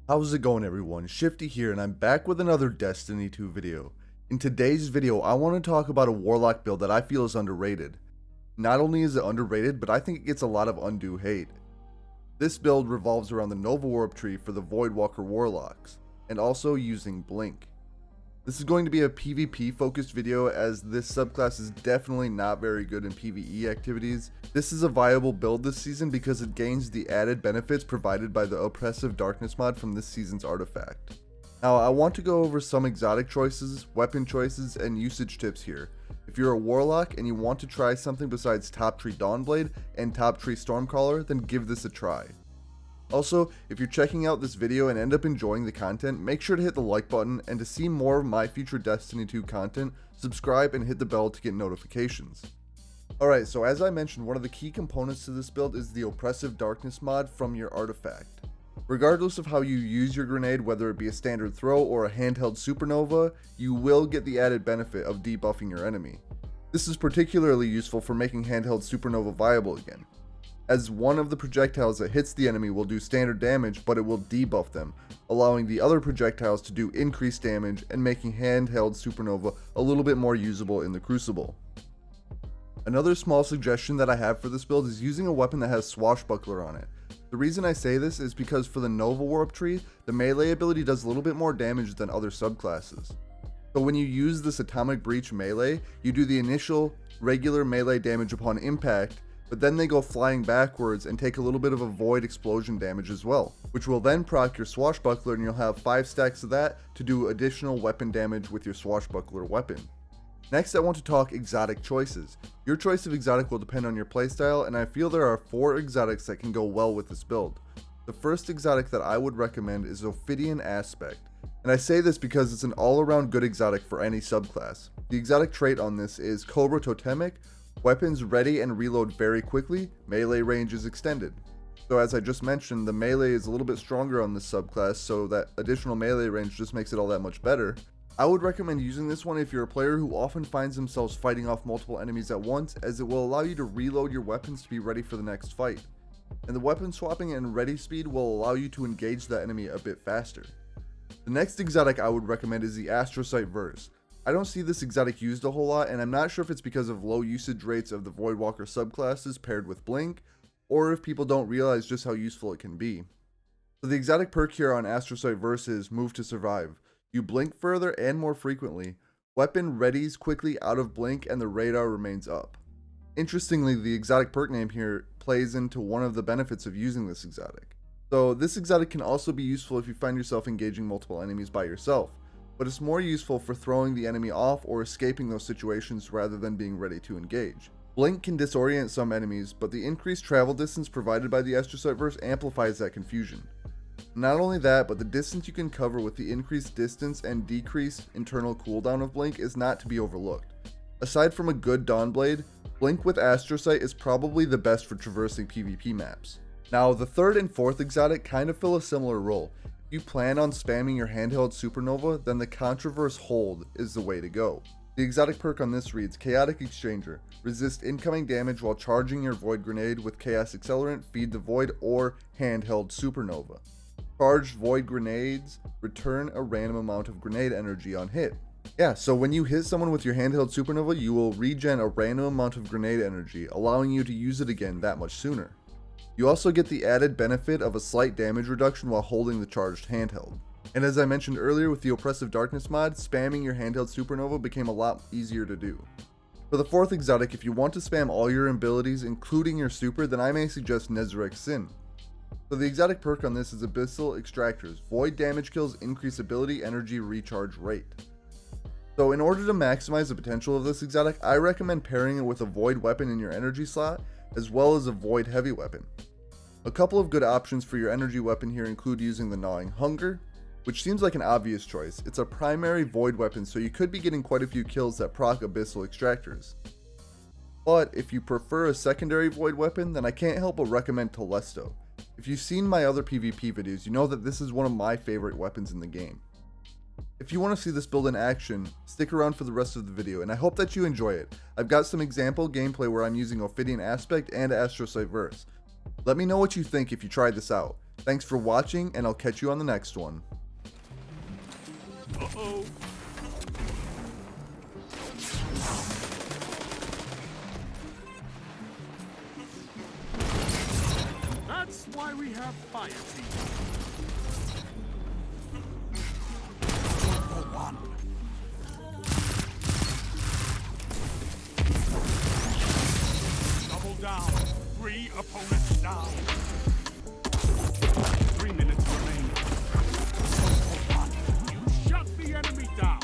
How's it going, everyone? Shifty here, and I'm back with another Destiny 2 video. In today's video, I want to talk about a Warlock build that I feel is underrated. Not only is it underrated, but I think it gets a lot of undue hate. This build revolves around the Nova Warp tree for the Voidwalker Warlocks, and also using Blink. This is going to be a PvP focused video, as this subclass is definitely not very good in PvE activities. This is a viable build this season because it gains the added benefits provided by the Oppressive Darkness mod from this season's artifact. Now, I want to go over some exotic choices, weapon choices, and usage tips here. If you're a Warlock and you want to try something besides Top Tree Dawnblade and Top Tree Stormcaller, then give this a try. Also, if you're checking out this video and end up enjoying the content, make sure to hit the like button, and to see more of my future Destiny 2 content, subscribe and hit the bell to get notifications. Alright, so as I mentioned, one of the key components to this build is the Oppressive Darkness mod from your artifact. Regardless of how you use your grenade, whether it be a standard throw or a handheld supernova, you will get the added benefit of debuffing your enemy. This is particularly useful for making handheld supernova viable again, as one of the projectiles that hits the enemy will do standard damage, but it will debuff them, allowing the other projectiles to do increased damage and making handheld supernova a little bit more usable in the crucible. Another small suggestion that I have for this build is using a weapon that has Swashbuckler on it. The reason I say this is because for the Nova Warp tree, the melee ability does a little bit more damage than other subclasses. So when you use this Atomic Breach melee, you do the initial regular melee damage upon impact, but then they go flying backwards and take a little bit of a void explosion damage as well, which will then proc your Swashbuckler, and you'll have 5 stacks of that to do additional weapon damage with your Swashbuckler weapon. Next, I want to talk exotic choices. Your choice of exotic will depend on your playstyle, and I feel there are 4 exotics that can go well with this build. The first exotic that I would recommend is Ophidian Aspect, and I say this because it's an all-around good exotic for any subclass. The exotic trait on this is Cobra Totemic. Weapons ready and reload very quickly, melee range is extended. So as I just mentioned, the melee is a little bit stronger on this subclass, so that additional melee range just makes it all that much better. I would recommend using this one if you're a player who often finds themselves fighting off multiple enemies at once, as it will allow you to reload your weapons to be ready for the next fight. And the weapon swapping and ready speed will allow you to engage that enemy a bit faster. The next exotic I would recommend is the Astrocyte Verse. I don't see this exotic used a whole lot, and I'm not sure if it's because of low usage rates of the Voidwalker subclasses paired with Blink, or if people don't realize just how useful it can be. So the exotic perk here on Astrocyte Verse is Move to Survive. You blink further and more frequently, weapon readies quickly out of blink, and the radar remains up. Interestingly, the exotic perk name here plays into one of the benefits of using this exotic. So this exotic can also be useful if you find yourself engaging multiple enemies by yourself, but it's more useful for throwing the enemy off or escaping those situations rather than being ready to engage. Blink can disorient some enemies, but the increased travel distance provided by the Astrocyte Verse amplifies that confusion. Not only that, but the distance you can cover with the increased distance and decreased internal cooldown of Blink is not to be overlooked. Aside from a good Dawnblade, Blink with Astrocyte is probably the best for traversing PvP maps. Now, the third and fourth exotic kind of fill a similar role. If you plan on spamming your handheld supernova, then the Controverse Hold is the way to go. The exotic perk on this reads Chaotic Exchanger. Resist incoming damage while charging your Void Grenade with Chaos Accelerant, Feed the Void, or Handheld Supernova. Charged Void Grenades return a random amount of grenade energy on hit. Yeah, so when you hit someone with your handheld supernova, you will regen a random amount of grenade energy, allowing you to use it again that much sooner. You also get the added benefit of a slight damage reduction while holding the charged handheld. And as I mentioned earlier with the Oppressive Darkness mod, spamming your handheld supernova became a lot easier to do. For the fourth exotic, if you want to spam all your abilities including your super, then I may suggest Nezarec Sin. So the exotic perk on this is Abyssal Extractors. Void damage kills increase ability energy recharge rate. So in order to maximize the potential of this exotic, I recommend pairing it with a void weapon in your energy slot, as well as a void heavy weapon. A couple of good options for your energy weapon here include using the Gnawing Hunger, which seems like an obvious choice. It's a primary void weapon, so you could be getting quite a few kills that proc Abyssal Extractors. But if you prefer a secondary void weapon, then I can't help but recommend Telesto. If you've seen my other PvP videos, you know that this is one of my favorite weapons in the game. If you want to see this build in action, stick around for the rest of the video, and I hope that you enjoy it. I've got some example gameplay where I'm using Ophidian Aspect and Astrocyte Verse. Let me know what you think if you try this out. Thanks for watching, and I'll catch you on the next one. Uh-oh. That's why we have fire teams. For one. Double down. 3 opponents down. 3 minutes remain. For one. You shut the enemy down.